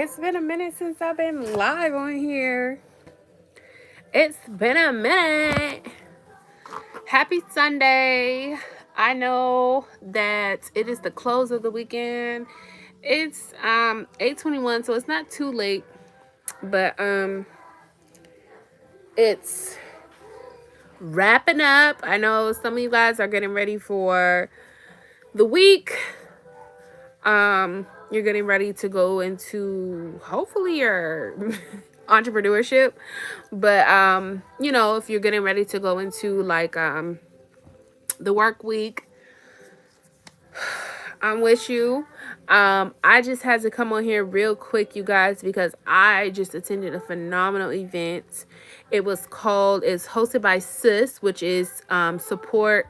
It's been a minute since I've been live on here. It's been a minute. Happy Sunday. I know that it is the close of the weekend. It's 8:21, so it's not too late, but it's wrapping up. I know some of you guys are getting ready for the week. You're getting ready to go into hopefully your entrepreneurship, but if you're getting ready to go into like the work week, I'm with you. I just had to come on here real quick, you guys, because I just attended a phenomenal event. It's hosted by SIS, which is Support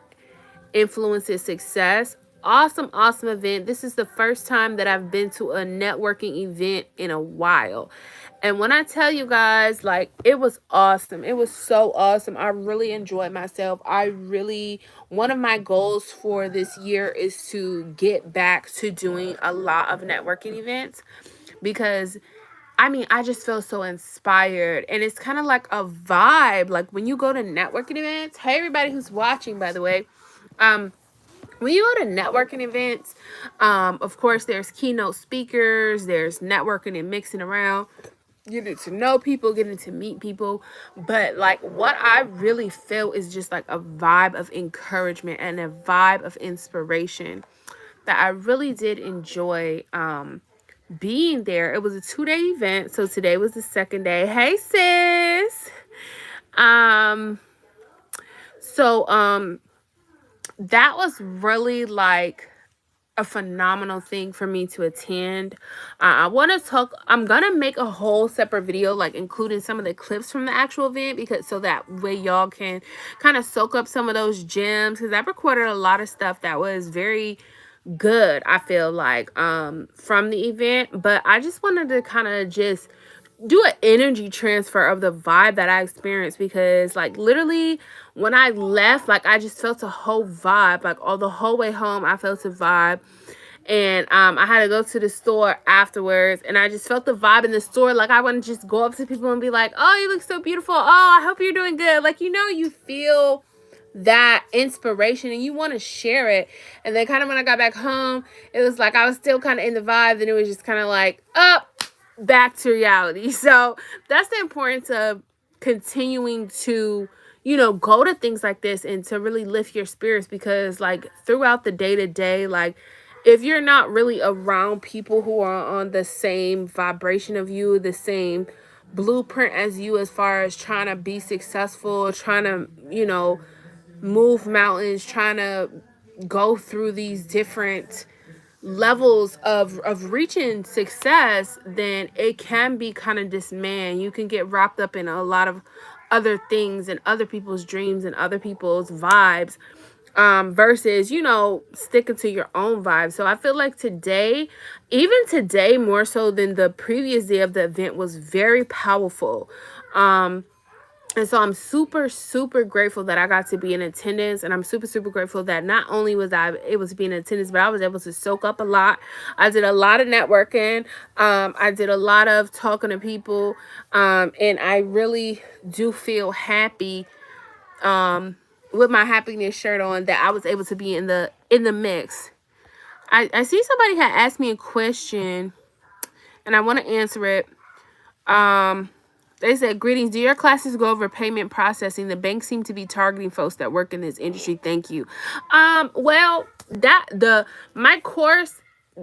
Influences Success. Awesome event. This is the first time that I've been to a networking event in a while. And when I tell you guys, like, it was awesome. It was so awesome. I really enjoyed myself. One of my goals for this year is to get back to doing a lot of networking events because I just feel so inspired, and it's kind of like a vibe. Like when you go to networking events, hey, everybody who's watching, by the way, when you go to networking events, of course, there's keynote speakers, there's networking and mixing around, getting to know people, getting to meet people. But like what I really feel is just like a vibe of encouragement and a vibe of inspiration that I really did enjoy being there. It was a 2-day event, so today was the second day. Hey sis. Um so that was really like a phenomenal thing for me to attend. I'm gonna make a whole separate video, like including some of the clips from the actual event, because so that way y'all can kind of soak up some of those gems, because I recorded a lot of stuff that was very good, I feel like, from the event. But I just wanted to kind of just do an energy transfer of the vibe that I experienced, because like literally when I left, like I just felt a whole vibe. Like all the whole way home I felt a vibe, and I had to go to the store afterwards, and I just felt the vibe in the store. Like I want to just go up to people and be like, oh, you look so beautiful, oh, I hope you're doing good. Like, you feel that inspiration and you want to share it. And then kind of when I got back home, it was like I was still kind of in the vibe, and it was just kind of like up back to reality. So that's the importance of continuing to go to things like this and to really lift your spirits, because like throughout the day to day, like if you're not really around people who are on the same vibration of you, the same blueprint as you, as far as trying to be successful, trying to move mountains, trying to go through these different levels of reaching success, then it can be kind of dismaying. You can get wrapped up in a lot of other things and other people's dreams and other people's vibes, versus sticking to your own vibe. So I feel like even today more so than the previous day of the event, was very powerful. And so I'm super, super grateful that I got to be in attendance. And I'm super, super grateful that not only was I able to be in attendance, but I was able to soak up a lot. I did a lot of networking. I did a lot of talking to people. And I really do feel happy, with my happiness shirt on, that I was able to be in the mix. I see somebody had asked me a question, and I want to answer it. They said, greetings. Do your classes go over payment processing? The banks seem to be targeting folks that work in this industry. Thank you. Well, my course,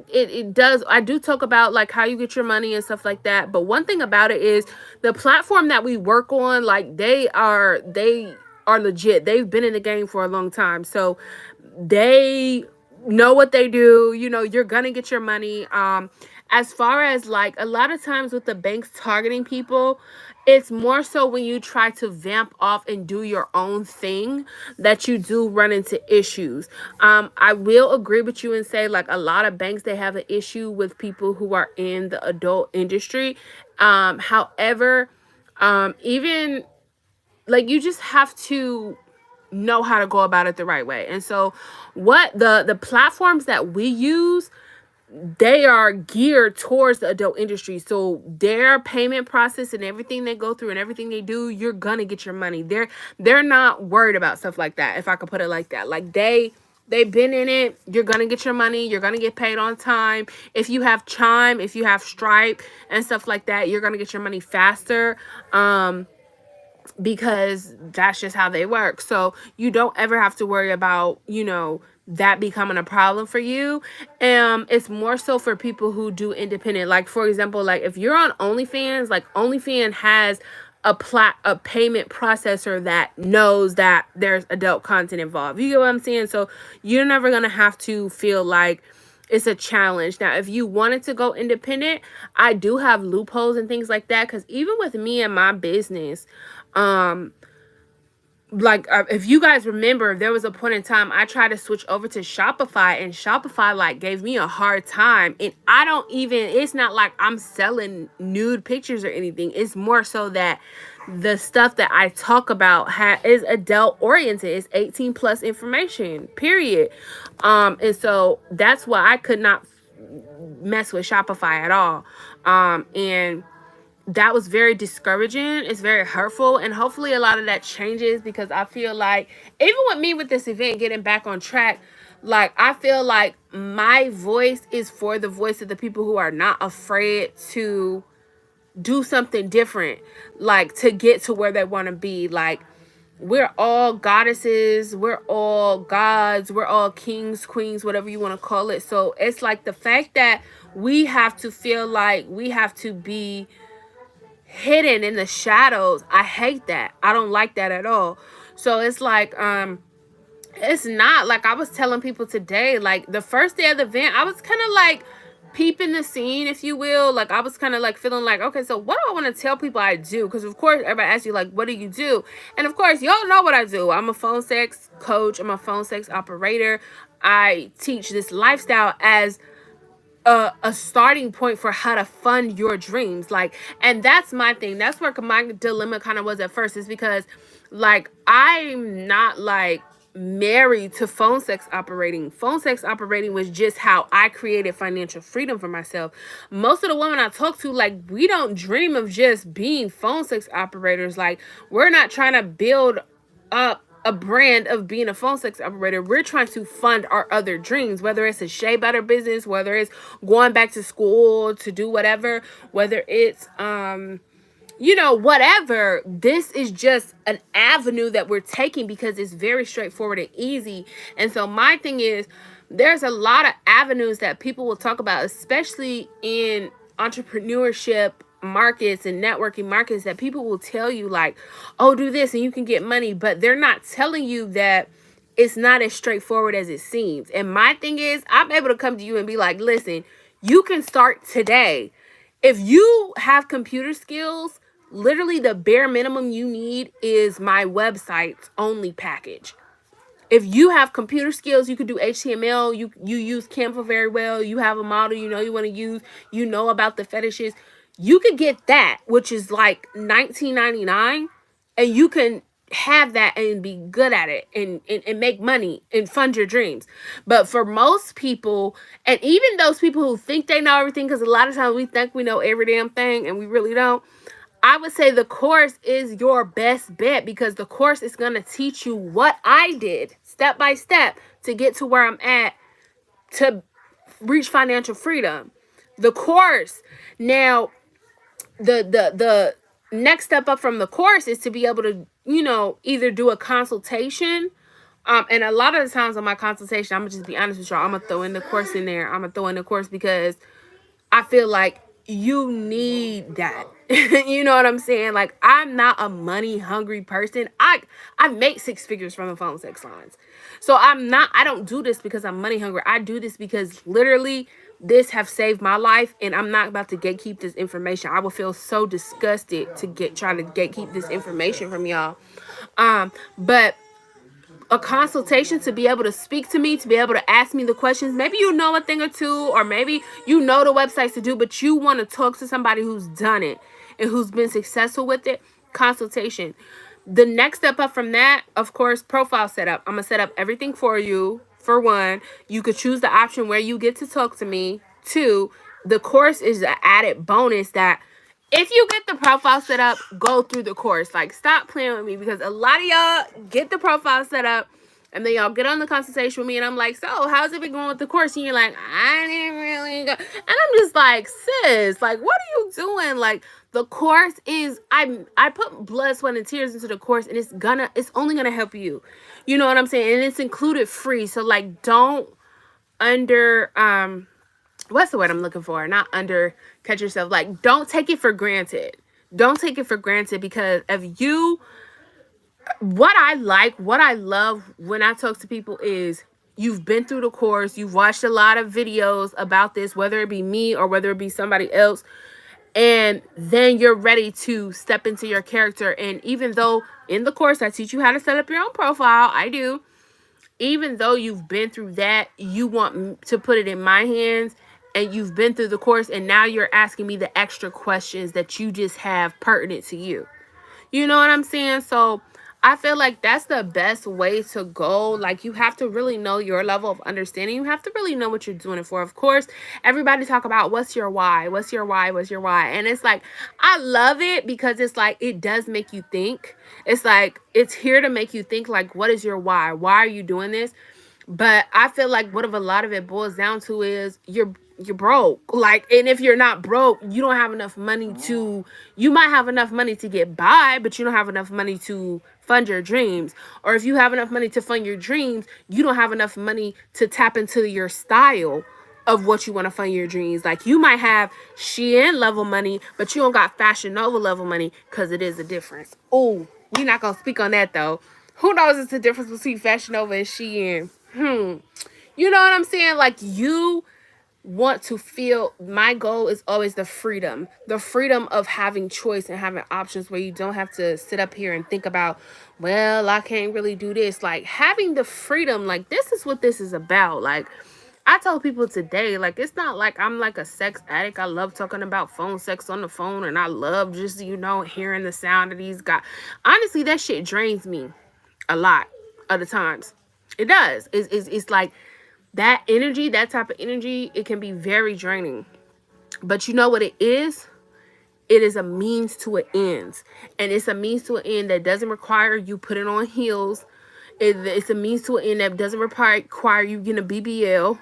it does. I do talk about like how you get your money and stuff like that. But one thing about it is the platform that we work on, like they are legit. They've been in the game for a long time. So they know what they do. You're gonna get your money. As far as like a lot of times with the banks targeting people, it's more so when you try to vamp off and do your own thing that you do run into issues. I will agree with you and say like a lot of banks, they have an issue with people who are in the adult industry. However, even like you just have to know how to go about it the right way. And so what the platforms that we use, they are geared towards the adult industry. So their payment process and everything they go through and everything they do, you're gonna get your money. They're not worried about stuff like that, if I could put it like that. Like they've been in it. You're gonna get your money. You're gonna get paid on time. If you have Chime, if you have Stripe and stuff like that, you're gonna get your money faster. Because that's just how they work. So you don't ever have to worry about, that becoming a problem for you. It's more so for people who do independent. Like, for example, like if you're on OnlyFans, like OnlyFans has a payment processor that knows that there's adult content involved. You get what I'm saying? So you're never gonna have to feel like it's a challenge. Now, if you wanted to go independent, I do have loopholes and things like that. Because even with me and my business, if you guys remember, there was a point in time I tried to switch over to Shopify, and Shopify like gave me a hard time. And it's not like I'm selling nude pictures or anything. It's more so that the stuff that I talk about is adult oriented. It's 18 plus information, period. And so that's why I could not mess with Shopify at all. And that was very discouraging. It's very hurtful. And hopefully a lot of that changes, because I feel like, even with me with this event getting back on track, like I feel like my voice is for the voice of the people who are not afraid to do something different, like to get to where they want to be. Like, we're all goddesses, we're all gods, we're all kings, queens, whatever you want to call it. So it's like the fact that we have to feel like we have to be hidden in the shadows. I hate that. I don't like that at all. So it's like, it's not like, I was telling people today, like the first day of the event, I was kind of like peeping the scene, if you will. Like I was kind of like feeling like, okay, so what do I want to tell people I do? Because of course everybody asks you like, what do you do? And of course y'all know what I do. I'm a phone sex coach. I'm a phone sex operator. I teach this lifestyle as a starting point for how to fund your dreams. Like, and that's my thing. That's where my dilemma kind of was at first, is because like I'm not like married to phone sex operating. Phone sex operating was just how I created financial freedom for myself. Most of the women I talk to, like, we don't dream of just being phone sex operators. Like, we're not trying to build up a brand of being a phone sex operator. We're trying to fund our other dreams, whether it's a shea butter business, whether it's going back to school to do whatever, whether it's whatever. This is just an avenue that we're taking because it's very straightforward and easy. And so my thing is, there's a lot of avenues that people will talk about, especially in entrepreneurship markets and networking markets, that people will tell you like, oh, do this and you can get money, but they're not telling you that it's not as straightforward as it seems. And my thing is, I'm able to come to you and be like, listen, you can start today. If you have computer skills, literally the bare minimum you need is my website's only package. If you have computer skills, you could do HTML, you use Canva very well, you have a model you want to use, about the fetishes, you could get that, which is like $19.99, and you can have that and be good at it and make money and fund your dreams. But for most people, and even those people who think they know everything, because a lot of times we think we know every damn thing and we really don't, I would say the course is your best bet, because the course is going to teach you what I did step by step to get to where I'm at, to reach financial freedom. The course. Now, the next step up from the course is to be able to, either do a consultation. And a lot of the times on my consultation, I'm going to just be honest with y'all, I'm going to throw in the course in there. I'm going to throw in the course because I feel like you need that. You know what I'm saying? Like, I'm not a money hungry person. I make 6 figures from the phone sex lines. So I don't do this because I'm money hungry. I do this because literally this have saved my life, and I'm not about to gatekeep this information. I will feel so disgusted to trying to gatekeep this information from y'all. But a consultation, to be able to speak to me, to be able to ask me the questions. Maybe you know a thing or two, or maybe you know the websites to do, but you want to talk to somebody who's done it and who's been successful with it. Consultation. The next step up from that, of course, profile setup. I'm going to set up everything for you. For one, you could choose the option where you get to talk to me. too, the course is an added bonus that if you get the profile set up, go through the course. Like, stop playing with me, because a lot of y'all get the profile set up and then y'all get on the consultation with me and I'm like, so how's it been going with the course? And you're like, I didn't really go. And I'm just like, sis, like, what are you doing? Like, the course is, I put blood, sweat, and tears into the course, and it's only gonna help you. You know what I'm saying? And it's included free. So like, don't what's the word I'm looking for? Not catch yourself. Like, don't take it for granted. Don't take it for granted, because if you, what I love when I talk to people is, you've been through the course, you've watched a lot of videos about this, whether it be me or whether it be somebody else, and then you're ready to step into your character. And even though in the course I teach you how to set up your own profile, I do, even though you've been through that, you want to put it in my hands, and you've been through the course, and now you're asking me the extra questions that you just have pertinent to you. You know what I'm saying? So I feel like that's the best way to go. Like, you have to really know your level of understanding. You have to really know what you're doing it for. Of course, everybody talk about what's your why, what's your why, what's your why. And it's like, I love it, because it's like, it does make you think. It's like, it's here to make you think, like, what is your why? Why are you doing this? But I feel like what a lot of it boils down to is you're broke. Like, and if you're not broke, you don't have enough money you might have enough money to get by, but you don't have enough money to fund your dreams. Or if you have enough money to fund your dreams, you don't have enough money to tap into your style of what you want to fund your dreams. Like, you might have Shein level money, but you don't got Fashion Nova level money, because it is a difference. Oh, we're not going to speak on that though. Who knows it's the difference between Fashion Nova and Shein? You know what I'm saying? Like, you want to feel, my goal is always the freedom of having choice and having options, where you don't have to sit up here and think about, well, I can't really do this. Like, having the freedom, like, this is what this is about. Like, I told people today, like, it's not like I'm like a sex addict. I love talking about phone sex on the phone, and I love just, hearing the sound of these guys. Honestly, that shit drains me a lot of the times. It does. It's like, that energy, that type of energy, it can be very draining. But you know what it is? It is a means to an end. And it's a means to an end that doesn't require you putting on heels. It's a means to an end that doesn't require you getting a BBL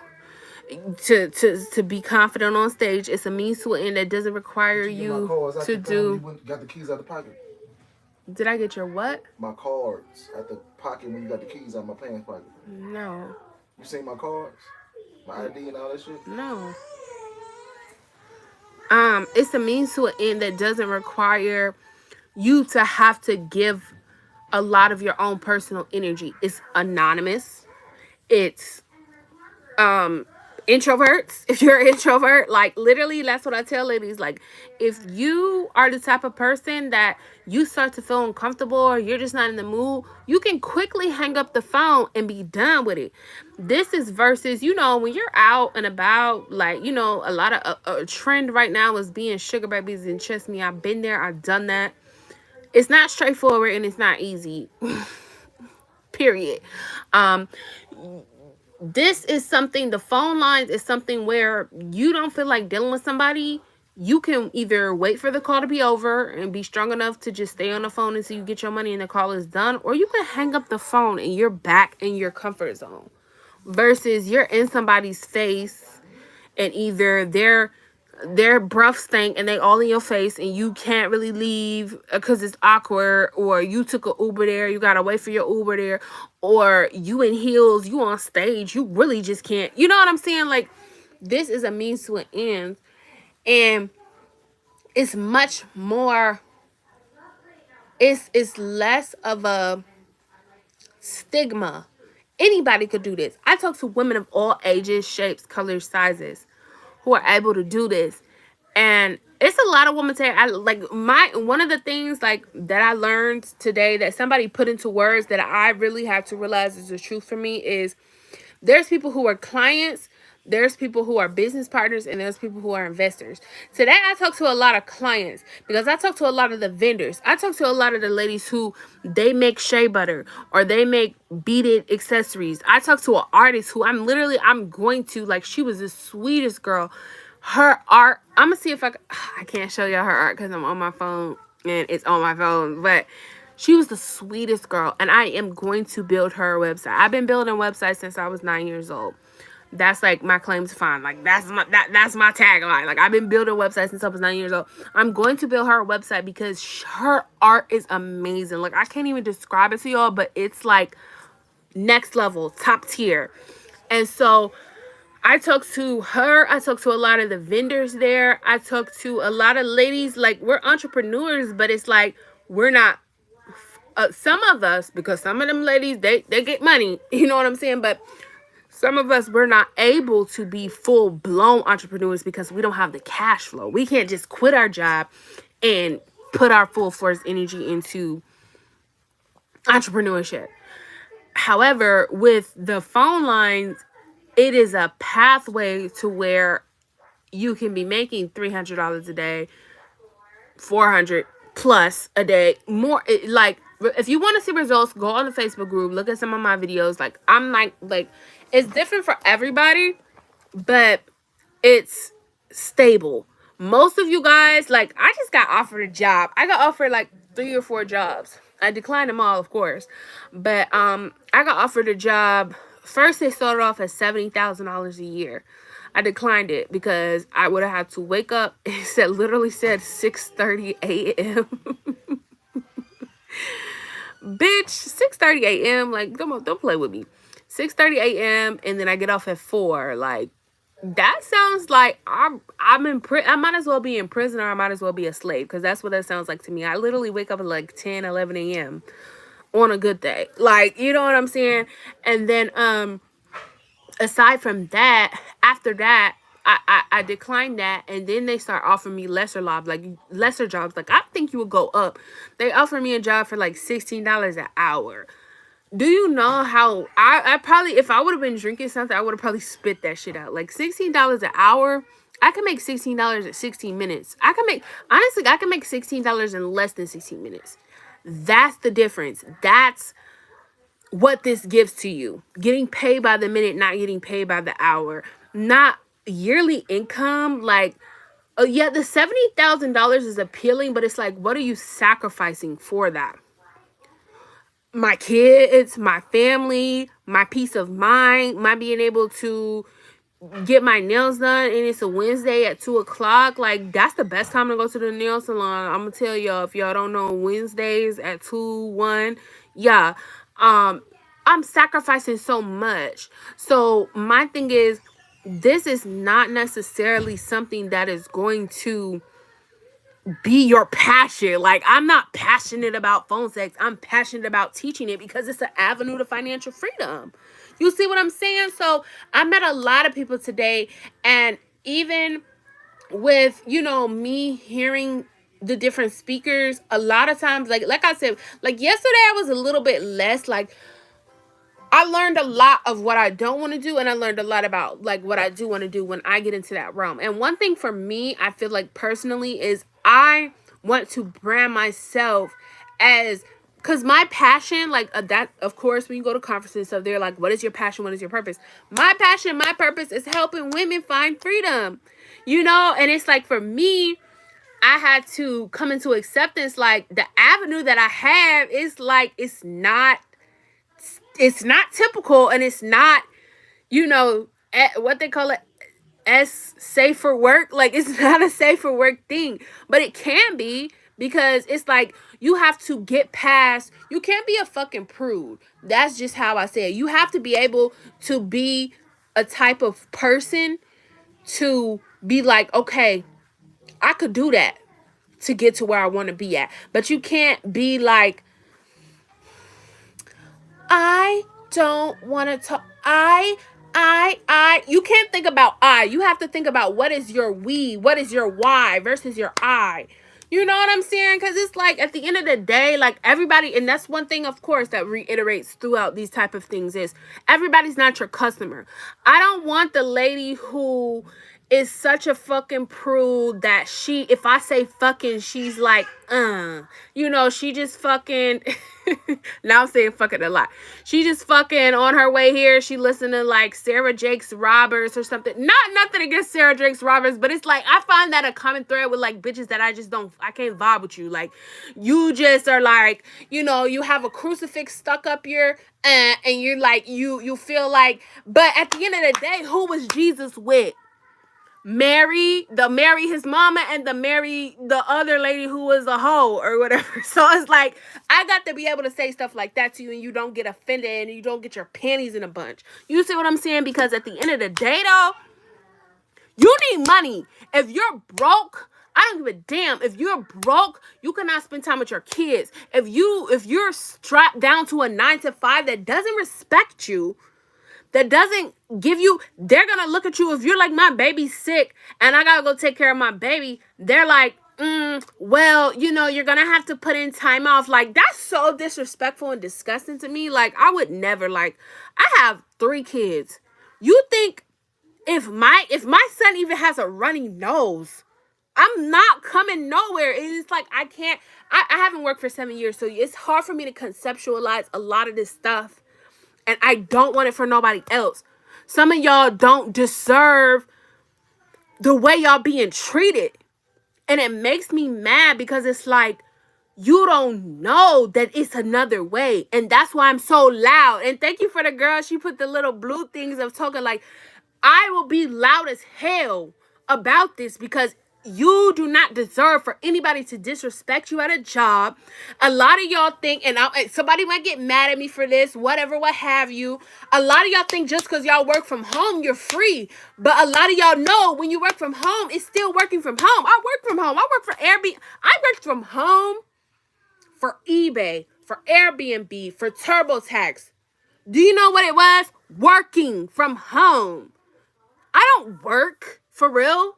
to be confident on stage. It's a means to an end that doesn't require you to do. Got the keys out the pocket. Did I get your what? My cards at the pocket when you got the keys out my pants pocket. No. You seen my cards? My ID and all that shit? No. It's a means to an end that doesn't require you to have to give a lot of your own personal energy. It's anonymous. It's introverts. If you're an introvert, like, literally, that's what I tell ladies. Like, if you are the type of person that you start to feel uncomfortable, or you're just not in the mood, you can quickly hang up the phone and be done with it. This is versus, when you're out and about, like, a lot of a trend right now is being sugar babies. And trust me, I've been there, I've done that. It's not straightforward and it's not easy. Period. This is something, the phone lines is something where you don't feel like dealing with somebody. You can either wait for the call to be over and be strong enough to just stay on the phone until you get your money and the call is done, or you can hang up the phone and you're back in your comfort zone. Versus you're in somebody's face and either their breath stink and they all in your face and you can't really leave because it's awkward, or you took an Uber there, you gotta wait for your Uber there, or you in heels, you on stage, you really just can't, you know what I'm saying? Like, this is a means to an end, and it's much more, it's less of a stigma. Anybody could do this. I talk to women of all ages, shapes, colors, sizes, who are able to do this. And it's a lot of women say, one of the things like that I learned today that somebody put into words that I really have to realize is the truth for me is, there's people who are clients There's people who are business partners and there's people who are investors. Today, I talk to a lot of clients because I talk to a lot of the vendors. I talk to a lot of the ladies who they make shea butter or they make beaded accessories. I talk to an artist who I'm going to, like, she was the sweetest girl. Her art, I'm gonna see if I can't show y'all her art because I'm on my phone and it's on my phone, but she was the sweetest girl, and I am going to build her a website. I've been building websites since I was 9 years old. That's like my claim to fame. Like that's my tagline. Like I've been building websites since I was 9 years old. I'm going to build her a website because her art is amazing. Like I can't even describe it to y'all, but it's like next level, top tier. And so I talked to her. I talked to a lot of the vendors there. I talked to a lot of ladies. Like we're entrepreneurs, but it's like we're not. Some of us, because some of them ladies they get money. You know what I'm saying? But some of us, we're not able to be full-blown entrepreneurs because we don't have the cash flow. We can't just quit our job and put our full force energy into entrepreneurship. However, with the phone lines, it is a pathway to where you can be making $300 a day, 400 plus a day, more. Like if you want to see results, go on the Facebook group, look at some of my videos. Like I'm like it's different for everybody, but it's stable. Most of you guys, like I just got offered a job. I got offered like 3 or 4 jobs. I declined them all, of course, but I got offered a job. First, they started off at $70,000 a year. I declined it because I would have had to wake up. It literally said 6:30 a.m. Bitch, 6:30 a.m. Like don't play with me. 6:30 a.m. and then I get off at 4. Like that sounds like I'm in prison. I might as well be in prison or I might as well be a slave because that's what that sounds like to me. I literally wake up at like 10, 11 a.m. on a good day. Like, you know what I'm saying? And then aside from that, after that, I declined that, and then they start offering me lesser jobs. Like I think you would go up. They offered me a job for like $16 an hour. Do you know how I probably, if I would have been drinking something, I would have probably spit that shit out. Like $16 an hour. I can make $16 at 16 minutes. I can make $16 in less than 16 minutes. That's the difference. That's what this gives to you. Getting paid by the minute, not getting paid by the hour. Not yearly income. Like, yeah, the $70,000 is appealing, but it's like, what are you sacrificing for that? My kids, my family, my peace of mind, my being able to get my nails done, and it's a Wednesday at 2:00. Like that's the best time to go to the nail salon. I'm gonna tell y'all, if y'all don't know, Wednesdays at 2:01. Yeah. I'm sacrificing so much. So my thing is, this is not necessarily something that is going to be your passion. Like I'm not passionate about phone sex. I'm passionate about teaching it because it's an avenue to financial freedom. You see what I'm saying? So I met a lot of people today, and even with, you know, me hearing the different speakers, a lot of times, like I said, like yesterday I was a little bit less, like I learned a lot of what I don't want to do, and I learned a lot about like what I do want to do when I get into that realm. And one thing for me, I feel like personally, is I want to brand myself as, because my passion, like that, of course, when you go to conferences and stuff, they're like, what is your passion? What is your purpose? My passion, my purpose is helping women find freedom, you know? And it's like, for me, I had to come into acceptance, like the avenue that I have is like, it's not typical, and it's not, you know, what they call it, as safe for work. Like it's not a safe for work thing, but it can be, because it's like you have to get past, you can't be a fucking prude. That's just how I say it. You have to be able to be a type of person to be like, okay, I could do that to get to where I want to be at. But you can't be like, I don't want to talk. You can't think about I. You have to think about what is your we, what is your why versus your I. You know what I'm saying? Because it's like at the end of the day, like everybody, and that's one thing, of course, that reiterates throughout these type of things is everybody's not your customer. I don't want the lady who is such a fucking prude that she, if I say fucking, she's like, you know, she just fucking, now I'm saying fucking a lot. She just fucking on her way here. She listening to like Sarah Jakes Roberts or something. Not nothing against Sarah Jakes Roberts, but it's like, I find that a common thread with like bitches that I just don't, I can't vibe with you. Like, you just are like, you know, you have a crucifix stuck up your, and you're like, you feel like, but at the end of the day, who was Jesus with? Mary his mama, and the other lady who was a hoe or whatever. So it's like, I got to be able to say stuff like that to you and you don't get offended and you don't get your panties in a bunch. You see what I'm saying? Because at the end of the day though, you need money. If you're broke, I don't give a damn. If you're broke, you cannot spend time with your kids. If you're strapped down to a 9 to 5 that doesn't respect you, that doesn't give you, they're gonna look at you. If you're like, my baby's sick and I gotta go take care of my baby, they're like, well, you know, you're gonna have to put in time off. Like, that's so disrespectful and disgusting to me. Like, I would never, like, I have 3 kids. You think if my son even has a runny nose, I'm not coming nowhere. It's like, I can't, I haven't worked for 7 years, so it's hard for me to conceptualize a lot of this stuff. And I don't want it for nobody else. Some of y'all don't deserve the way y'all being treated. And it makes me mad because it's like, you don't know that it's another way. And that's why I'm so loud. And thank you for the girl. She put the little blue things of talking like, I will be loud as hell about this because you do not deserve for anybody to disrespect you at a job. A lot of y'all think, and somebody might get mad at me for this, whatever, what have you. A lot of y'all think just because y'all work from home, you're free. But a lot of y'all know when you work from home, it's still working from home. I work from home. I work for Airbnb. I worked from home for eBay, for Airbnb, for TurboTax. Do you know what it was? Working from home. I don't work for real.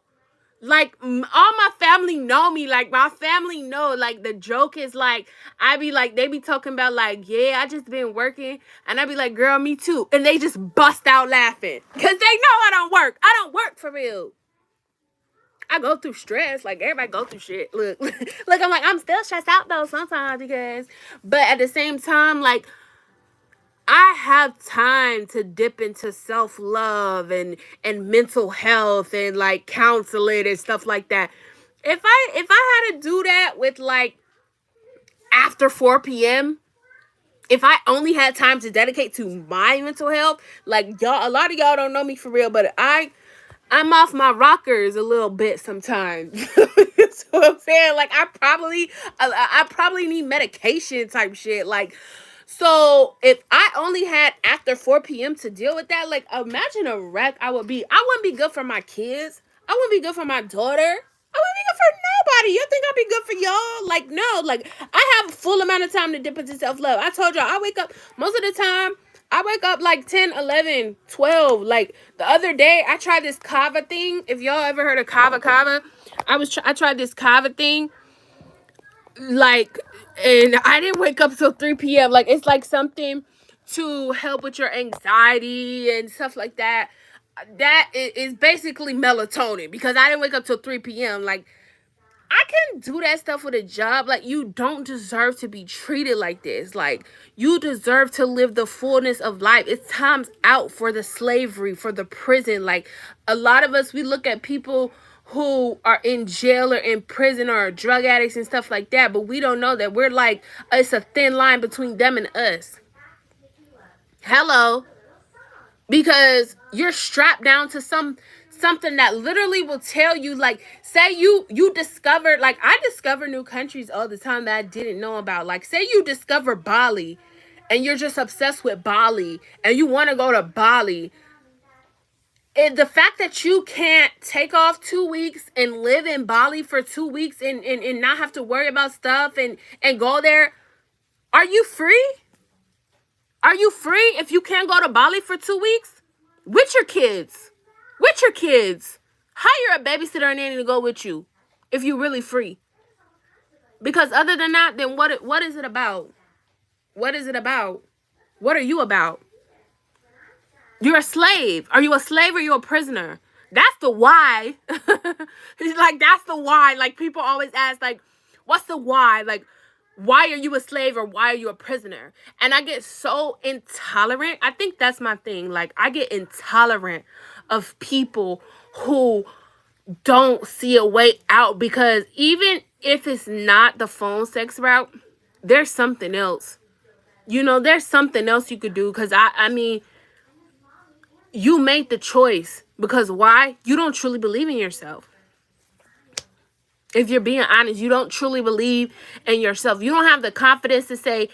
Like, all my family know me. Like, my family know. Like, the joke is like, I be like, they be talking about like, yeah, I just been working. And I be like, girl, me too. And they just bust out laughing. Because they know I don't work. I don't work for real. I go through stress. Like, everybody go through shit. Look, look, I'm like, I'm still stressed out though sometimes because, but at the same time, like, I have time to dip into self-love and mental health and like counseling and stuff like that. If I had to do that with like after 4 p.m., if I only had time to dedicate to my mental health, like y'all, a lot of y'all don't know me for real, but I'm off my rockers a little bit sometimes. That's what I'm saying. Like, I probably need medication type shit. Like, so if I only had after 4 p.m. to deal with that, like, imagine a wreck I would be. I wouldn't be good for my kids. I wouldn't be good for my daughter. I wouldn't be good for nobody. You think I'd be good for y'all? Like, no. Like, I have a full amount of time to dip into self-love. I told y'all, I wake up most of the time. I wake up like 10, 11, 12. Like, the other day, I tried this kava thing. If y'all ever heard of kava, I tried this kava thing. Like, and I didn't wake up till 3 p.m. Like, it's like something to help with your anxiety and stuff like that. That is basically melatonin because I didn't wake up till 3 p.m. Like, I can do that stuff with a job. Like, you don't deserve to be treated like this. Like, you deserve to live the fullness of life. It's time's out for the slavery, for the prison. Like, a lot of us, we look at people who are in jail or in prison or drug addicts and stuff like that, but we don't know that we're like, it's a thin line between them and us. Hello. Because you're strapped down to something that literally will tell you, like, say you discovered, like, I discover new countries all the time that I didn't know about. Like, say you discover Bali and you're just obsessed with Bali and you want to go to Bali. And the fact that you can't take off 2 weeks and live in Bali for 2 weeks and not have to worry about stuff and go there, are you free? Are you free if you can't go to Bali for 2 weeks? With your kids. With your kids. Hire a babysitter and nanny to go with you if you're really free. Because other than that, then what is it about? What is it about? What are you about? You're a slave. Are you a slave or you a prisoner? That's the why. Like, that's the why. Like, people always ask, like, what's the why? Like, why are you a slave or why are you a prisoner? And I get so intolerant. I think that's my thing. Like, I get intolerant of people who don't see a way out, because even if it's not the phone sex route, there's something else. You know, there's something else you could do. Because I mean, you made the choice. Because why? You don't truly believe in yourself. If you're being honest, you don't truly believe in yourself. You don't have the confidence to say,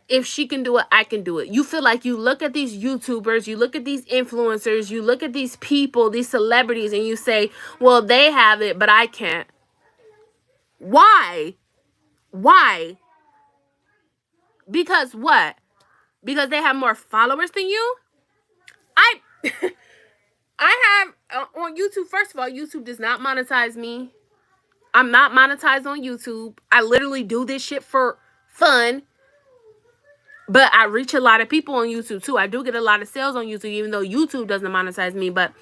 if she can do it, I can do it. You feel like you look at these YouTubers, you look at these influencers, you look at these people, these celebrities, and you say, well, they have it, but I can't. Why? Why? Because what? Because they have more followers than you? I I have on YouTube. First of all, YouTube does not monetize me. I'm not monetized on YouTube. I literally do this shit for fun. But I reach a lot of people on YouTube too. I do get a lot of sales on YouTube, even though YouTube doesn't monetize me. But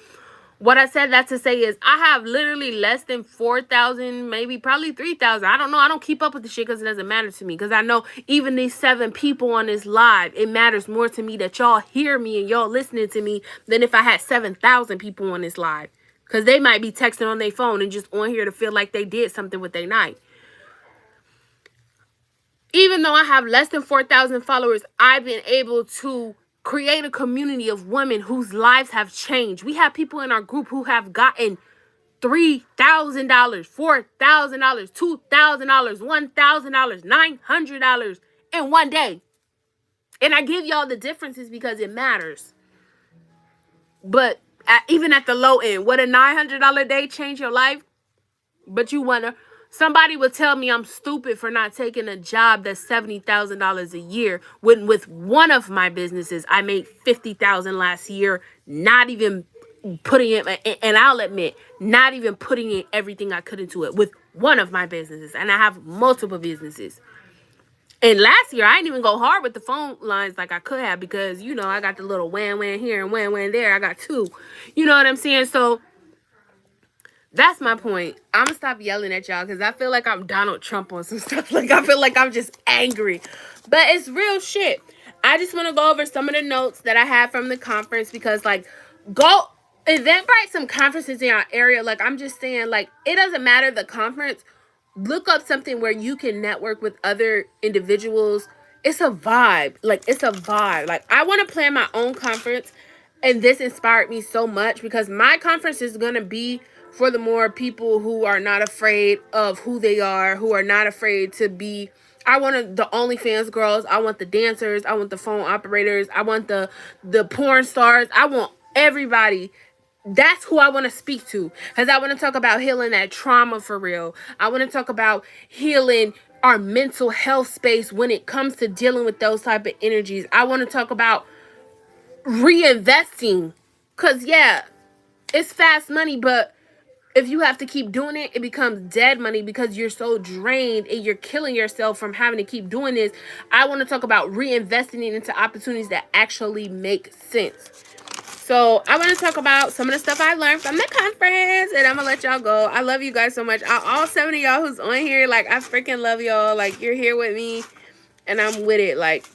what I said that to say is I have literally less than 4,000, maybe probably 3,000. I don't know. I don't keep up with the shit because it doesn't matter to me. Because I know even these 7 people on this live, it matters more to me that y'all hear me and y'all listening to me than if I had 7,000 people on this live. Because they might be texting on their phone and just on here to feel like they did something with their night. Even though I have less than 4,000 followers, I've been able to create a community of women whose lives have changed. We have people in our group who have gotten $3,000, $4,000, $2,000, $1,000, $900 in one day. And I give y'all the differences because it matters. But even at the low end, would a $900 day change your life? But you wonder, somebody would tell me I'm stupid for not taking a job that's $70,000 a year. When with one of my businesses, I made $50,000 last year, not even putting in, and I'll admit, not even putting in everything I could into it with one of my businesses. And I have multiple businesses. And last year, I didn't even go hard with the phone lines like I could have because, you know, I got the little wham here and wham there. I got 2. You know what I'm saying? So that's my point. I'm going to stop yelling at y'all because I feel like I'm Donald Trump on some stuff. Like, I feel like I'm just angry. But it's real shit. I just want to go over some of the notes that I had from the conference because, like, go Eventbrite some conferences in our area. Like, I'm just saying, like, it doesn't matter the conference. Look up something where you can network with other individuals. It's a vibe. Like, it's a vibe. Like, I want to plan my own conference. And this inspired me so much because my conference is going to be for the more people who are not afraid of who they are, who are not afraid to be. I want the OnlyFans girls. I want the dancers. I want the phone operators. I want the porn stars. I want everybody. That's who I want to speak to. Because I want to talk about healing that trauma for real. I want to talk about healing our mental health space when it comes to dealing with those type of energies. I want to talk about reinvesting. Because, yeah, it's fast money, but if you have to keep doing it, it becomes dead money because you're so drained and you're killing yourself from having to keep doing this. I want to talk about reinvesting it into opportunities that actually make sense. So I want to talk about some of the stuff I learned from the conference, and I'm going to let y'all go. I love you guys so much. All 7 of y'all who's on here, like, I freaking love y'all. Like, you're here with me, and I'm with it. Like,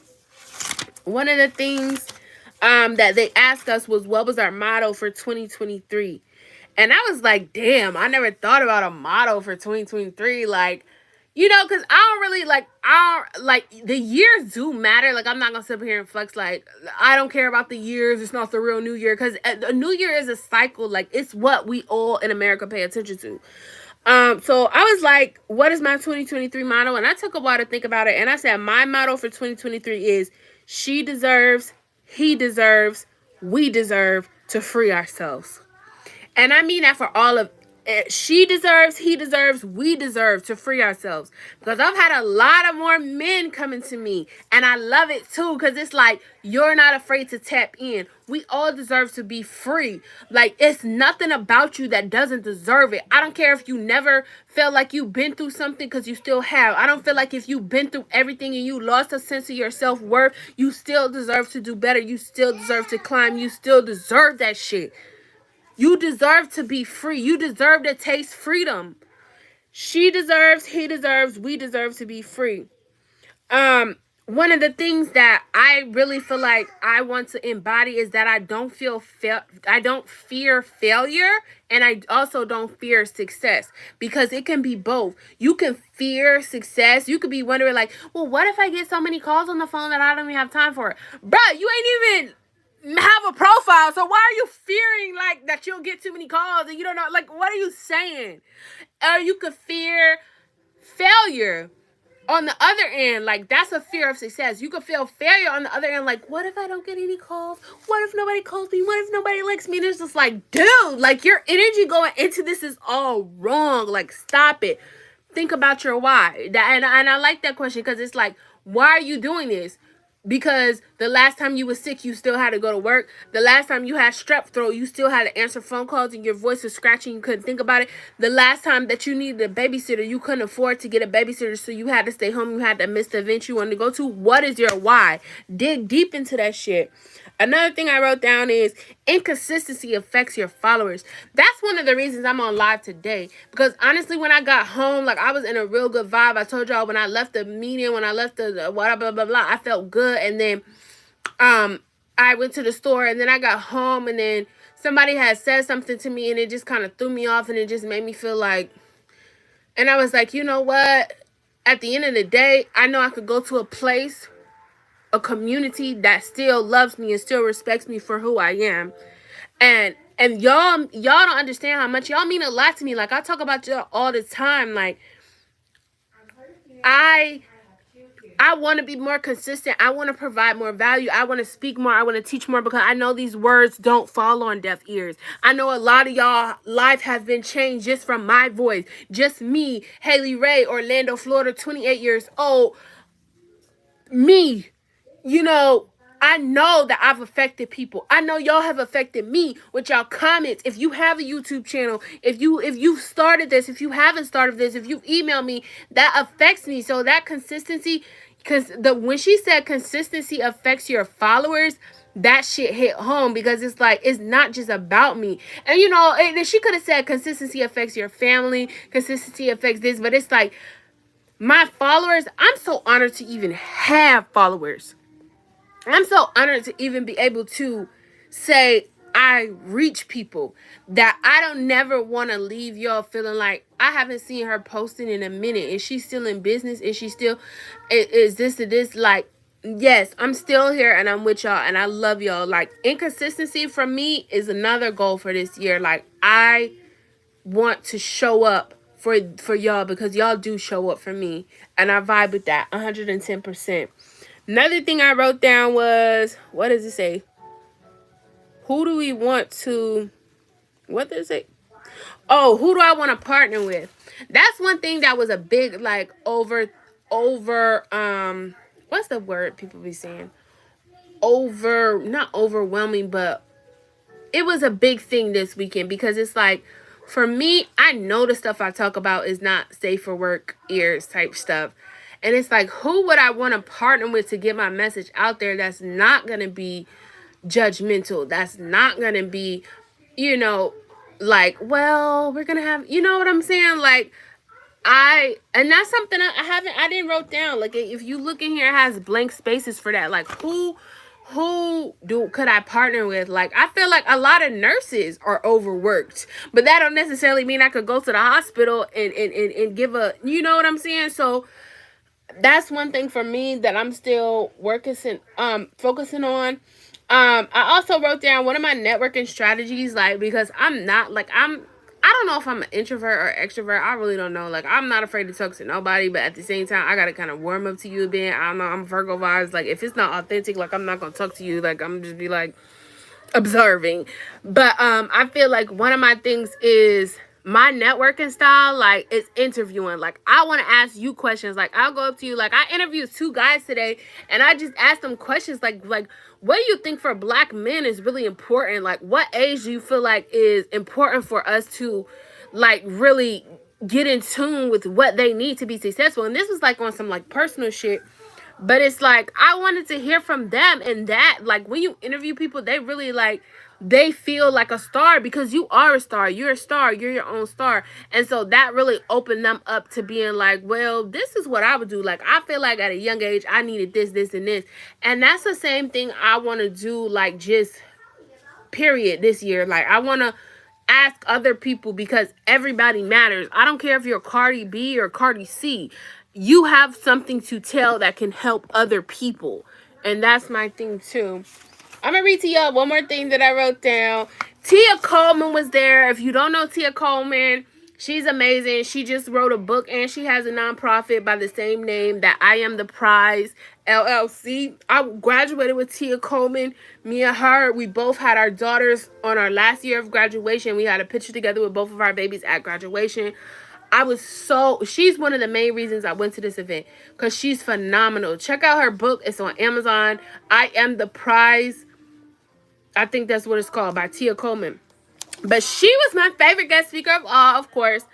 one of the things that they asked us was, what was our motto for 2023? And I was like, damn, I never thought about a motto for 2023. Like, you know, because I don't really, the years do matter. Like, I'm not going to sit here and flex, like, I don't care about the years. It's not the real new year. Because a new year is a cycle. Like, it's what we all in America pay attention to. So I was like, what is my 2023 motto? And I took a while to think about it. And I said, my motto for 2023 is, she deserves, he deserves, we deserve to free ourselves. And I mean that for all of She deserves, he deserves, we deserve to free ourselves. Because I've had a lot of more men coming to me, and I love it too, because it's like, you're not afraid to tap in. We all deserve to be free. Like, it's nothing about you that doesn't deserve it. I don't care if you never felt like you've been through something, because you still have. I don't feel like if you've been through everything and you lost a sense of your self-worth, you still deserve to do better. You still deserve to climb. You still deserve that shit. You deserve to be free. You deserve to taste freedom. She deserves, he deserves, we deserve to be free. One of the things that I really feel like I want to embody is that I don't fear failure, and I also don't fear success, because it can be both. You can fear success. You could be wondering like, well, what if I get so many calls on the phone that I don't even have time for it? Bruh, you ain't even have a profile, so why are you fearing like that you'll get too many calls and you don't know, like, what are you saying? Or you could fear failure on the other end, like that's a fear of success. You could feel failure on the other end, like, what if I don't get any calls? What if nobody calls me? What if nobody likes me? And it's just like, dude, like your energy going into this is all wrong. Like, stop it. Think about your why. And I like that question, because it's like, why are you doing this? Because the last time you were sick, you still had to go to work. The last time you had strep throat, you still had to answer phone calls and your voice was scratching. You couldn't think about it. The last time that you needed a babysitter, you couldn't afford to get a babysitter, so you had to stay home. You had to miss the event you wanted to go to. What is your why? Dig deep into that shit. Another thing I wrote down is inconsistency affects your followers. That's one of the reasons I'm on live today. Because honestly, when I got home, like I was in a real good vibe. I told y'all when I left the meeting, when I left the blah, blah, blah, blah, I felt good. And then I went to the store, and then I got home, and then somebody had said something to me, and it just kind of threw me off, and it just made me feel like, and I was like, you know what? At the end of the day, I know I could go to a place, a community that still loves me and still respects me for who I am. And y'all don't understand how much y'all mean a lot to me. Like, I talk about y'all all the time. Like, I want to be more consistent. I want to provide more value. I want to speak more. I want to teach more, because I know these words don't fall on deaf ears. I know a lot of y'all life has been changed just from my voice. Just me, Haley Ray, Orlando, Florida, 28 years old. Me. You know, I know that I've affected people. I know y'all have affected me with y'all comments. If you have a YouTube channel, if you started this, if you haven't started this, if you email me, that affects me. So that consistency, because when she said consistency affects your followers, that shit hit home, because it's like, it's not just about me. And you know, she could have said consistency affects your family, consistency affects this, but it's like, my followers, I'm so honored to even have followers. I'm so honored to even be able to say I reach people, that I don't never want to leave y'all feeling like I haven't seen her posting in a minute. Is she still in business? Is she still, is this or this? Like, yes, I'm still here and I'm with y'all and I love y'all. Like, inconsistency for me is another goal for this year. Like, I want to show up for y'all, because y'all do show up for me, and I vibe with that 110%. Another thing I wrote down was, what does it say? Who do we want to, what does it say? Oh, who do I want to partner with? That's one thing that was a big, like, over, what's the word people be saying? Not overwhelming, but it was a big thing this weekend, because it's like, for me, I know the stuff I talk about is not safe for work ears type stuff. And it's like, who would I want to partner with to get my message out there that's not going to be judgmental? That's not going to be, you know, like, well, we're going to have, you know what I'm saying? Like, and that's something I didn't wrote down. Like, if you look in here, it has blank spaces for that. Like, who could I partner with? Like, I feel like a lot of nurses are overworked, but that don't necessarily mean I could go to the hospital and give a, you know what I'm saying? So that's one thing for me that I'm still focusing on. I also wrote down one of my networking strategies, like, because I don't know if I'm an introvert or extrovert. I really don't know. Like, I'm not afraid to talk to nobody, but at the same time, I gotta kind of warm up to you a bit. I don't know. I'm Virgo vibes. Like, if it's not authentic, like, I'm not gonna talk to you. Like, I'm just be like observing. But I feel like one of my things is My networking style, like, is interviewing. Like, I want to ask you questions. Like, I'll go up to you. Like, I interviewed 2 guys today, and I just asked them questions like what do you think for Black men is really important? Like, what age do you feel like is important for us to, like, really get in tune with what they need to be successful? And this was like on some like personal shit. But it's like I wanted to hear from them, and that, like, when you interview people, they really, like, they feel like a star, because you are a star. You're a star. You're your own star. And so that really opened them up to being like, well, this is what I would do. Like, I feel like at a young age I needed this, this, and this. And that's the same thing I want to do, like, just period, this year. Like, I want to ask other people, because everybody matters. I don't care if you're Cardi B or Cardi C. You have something to tell that can help other people. And that's my thing too. I'm gonna read to y'all one more thing that I wrote down. Tia Coleman was there. If you don't know Tia Coleman, she's amazing. She just wrote a book, and she has a nonprofit by the same name, that I Am the Prize LLC. I graduated with Tia Coleman. Me and her, we both had our daughters on our last year of graduation. We had a picture together with both of our babies at graduation. She's one of the main reasons I went to this event, because she's phenomenal. Check out her book. It's on Amazon. I Am the Prize. I think that's what it's called, by Tia Coleman. But she was my favorite guest speaker of all, of course.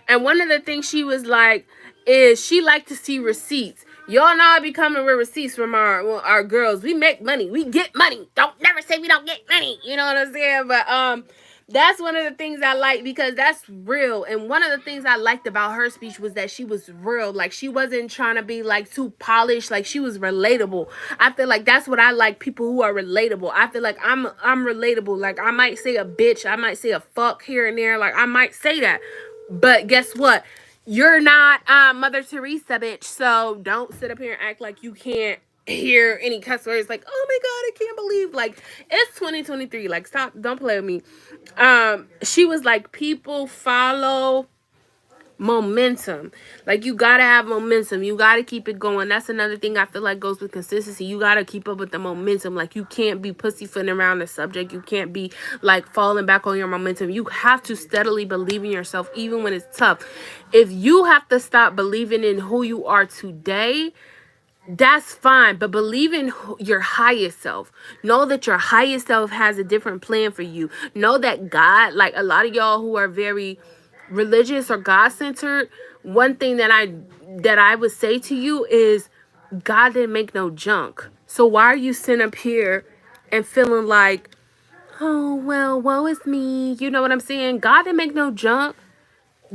And one of the things she was like is she liked to see receipts. Y'all know I be coming with receipts from our girls. We make money. We get money. Don't never say we don't get money. You know what I'm saying? But that's one of the things I like, because that's real. And one of the things I liked about her speech was that she was real. Like, she wasn't trying to be like too polished. Like, she was relatable. I feel like that's what I like, people who are relatable. I feel like I'm relatable. Like, I might say a bitch, I might say a fuck here and there. Like, I might say that. But guess what? You're not Mother Teresa, bitch. So don't sit up here and act like you can't hear any cuss words. Like, oh my God, I can't believe, like, it's 2023. Like, stop, don't play with me. She was like, people follow momentum. Like, you gotta have momentum. You gotta keep it going. That's another thing I feel like goes with consistency. You gotta keep up with the momentum. Like, you can't be pussyfooting around the subject. You can't be like falling back on your momentum. You have to steadily believe in yourself, even when it's tough. If you have to stop believing in who you are today, that's fine, but believe in your highest self. Know that your highest self has a different plan for you. Know that God, like a lot of y'all who are very religious or God-centered, one thing that I would say to you is, God didn't make no junk. So why are you sitting up here and feeling like, oh, well, woe is me? You know what I'm saying? God didn't make no junk.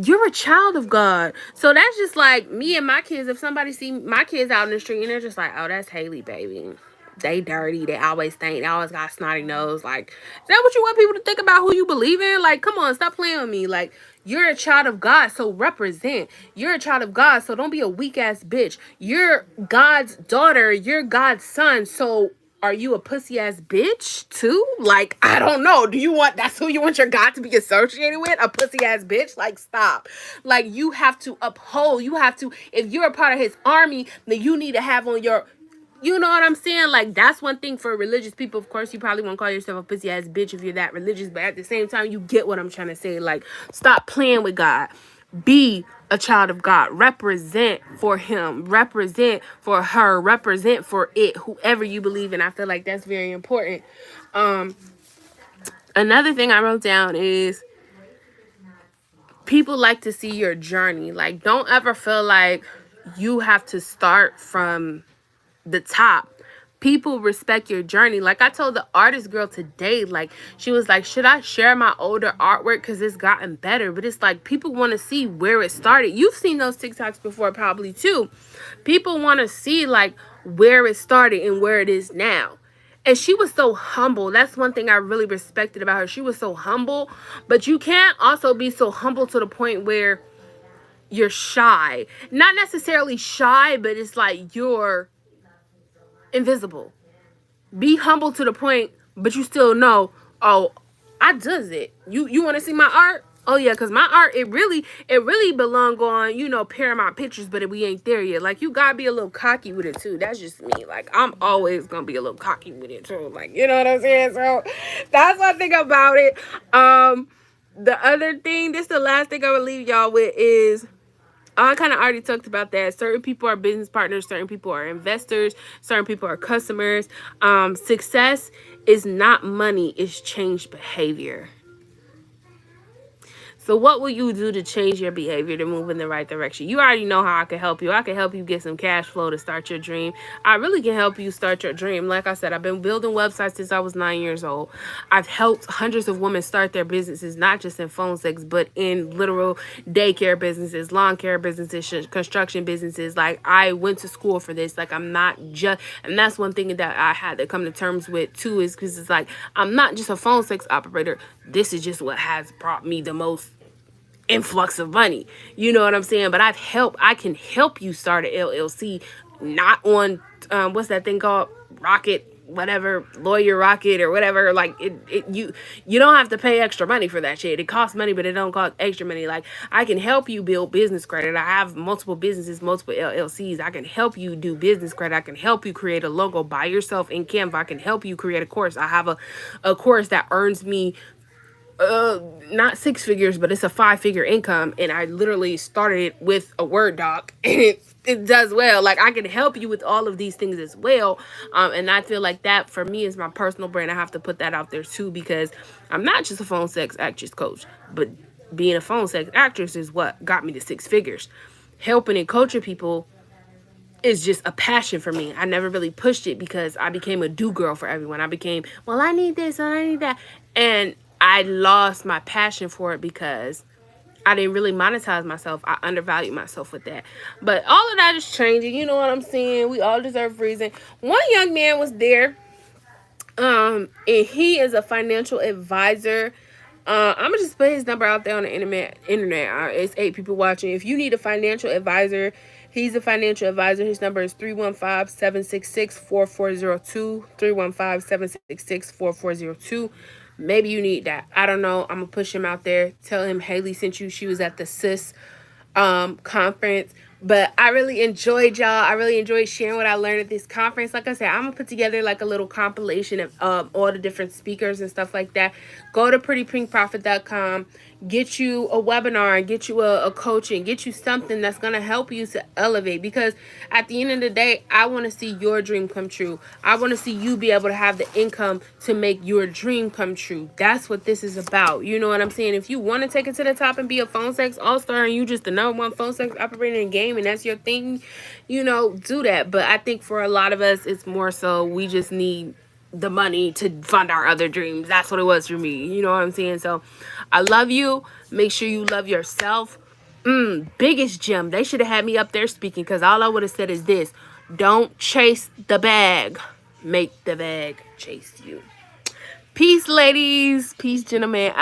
You're a child of God. So that's just like me and my kids. If somebody see my kids out in the street and they're just like, oh, that's Haley, baby. They dirty. They always stink. They always got a snotty nose. Like, is that what you want people to think about who you believe in? Like, come on, stop playing with me. Like, you're a child of God, so represent. You're a child of God, so don't be a weak ass bitch. You're God's daughter. You're God's son. So are you a pussy ass bitch too? Like, I don't know. That's who you want your God to be associated with? A pussy ass bitch? Like, stop. Like, you have to uphold. If you're a part of his army, then you need to have on your, you know what I'm saying? Like, that's one thing for religious people. Of course, you probably won't call yourself a pussy ass bitch if you're that religious, but at the same time, you get what I'm trying to say. Like, stop playing with God. Be a child of God. Represent for him. Represent for her. Represent for it. Whoever you believe in. I feel like that's very important. Another thing I wrote down is people like to see your journey. Like, don't ever feel like you have to start from the top. People respect your journey. Like, I told the artist girl today, like, she was like, should I share my older artwork because it's gotten better? But it's like, people want to see where it started. You've seen those TikToks before probably too. People want to see like where it started and where it is now. And she was so humble. That's one thing I really respected about her. She was so humble. But you can't also be so humble to the point where you're shy. Not necessarily shy, but it's like you're invisible. Be humble to the point, but you still know, oh, I does it. You want to see my art? Oh yeah, because my art, it really belong on, Paramount Pictures, but we ain't there yet. Like, you gotta be a little cocky with it too. That's just me. Like, I'm always gonna be a little cocky with it too. Like, you know what I'm saying? So that's one thing about it. The other thing, this is the last thing I will leave y'all with is, I kind of already talked about that. Certain people are business partners, certain people are investors, certain people are customers. Success is not money, it's changed behavior. So what will you do to change your behavior to move in the right direction? You already know how I can help you. I can help you get some cash flow to start your dream. I really can help you start your dream. Like I said, I've been building websites since I was 9 years old. I've helped hundreds of women start their businesses, not just in phone sex, but in literal daycare businesses, lawn care businesses, construction businesses. Like, I went to school for this. Like, I'm not just, and that's one thing that I had to come to terms with too, is because it's like, I'm not just a phone sex operator. This is just what has brought me the most influx of money. You know what I'm saying? But I can help you start an LLC, not on what's that thing called? Rocket, whatever, Lawyer Rocket or whatever. Like, you don't have to pay extra money for that shit. It costs money, but it don't cost extra money. Like, I can help you build business credit. I have multiple businesses, multiple LLCs. I can help you do business credit. I can help you create a logo by yourself in Canva. I can help you create a course. I have a course that earns me not 6 figures, but it's a 5-figure income, and I literally started it with a Word doc, and it does well. Like, I can help you with all of these things as well. And I feel like that for me is my personal brand. I have to put that out there too, because I'm not just a phone sex actress coach, but being a phone sex actress is what got me to 6 figures. Helping and coaching people is just a passion for me. I never really pushed it because I became a do girl for everyone. I became, well, I need this and I need that. And I lost my passion for it because I didn't really monetize myself. I undervalued myself with that. But all of that is changing. You know what I'm saying? We all deserve reason. One young man was there. And he is a financial advisor. I'm gonna just put his number out there on the internet. It's 8 people watching. If you need a financial advisor, he's a financial advisor. His number is 315-766-4402. 315-766-4402. Maybe you need that. I don't know. I'm gonna push him out there. Tell him Haley sent you. She was at the CIS conference. But I really enjoyed y'all. I really enjoyed sharing what I learned at this conference. Like I said, I'm gonna put together like a little compilation of all the different speakers and stuff like that. Go to prettypinkprofit.com, get you a webinar, get you a coaching, get you something that's gonna help you to elevate. Because at the end of the day, I want to see your dream come true. I want to see you be able to have the income to make your dream come true. That's what this is about. You know what I'm saying? If you want to take it to the top and be a phone sex all-star, and you just the #1 phone sex operator in the game, and that's your thing, you know, do that. But I think for a lot of us, it's more so we just need the money to fund our other dreams. That's what it was for me. You know what I'm saying? So I love you. Make sure you love yourself. Biggest gem. They should have had me up there speaking, because all I would have said is this: don't chase the bag. Make the bag chase you. Peace, ladies. Peace, gentlemen. I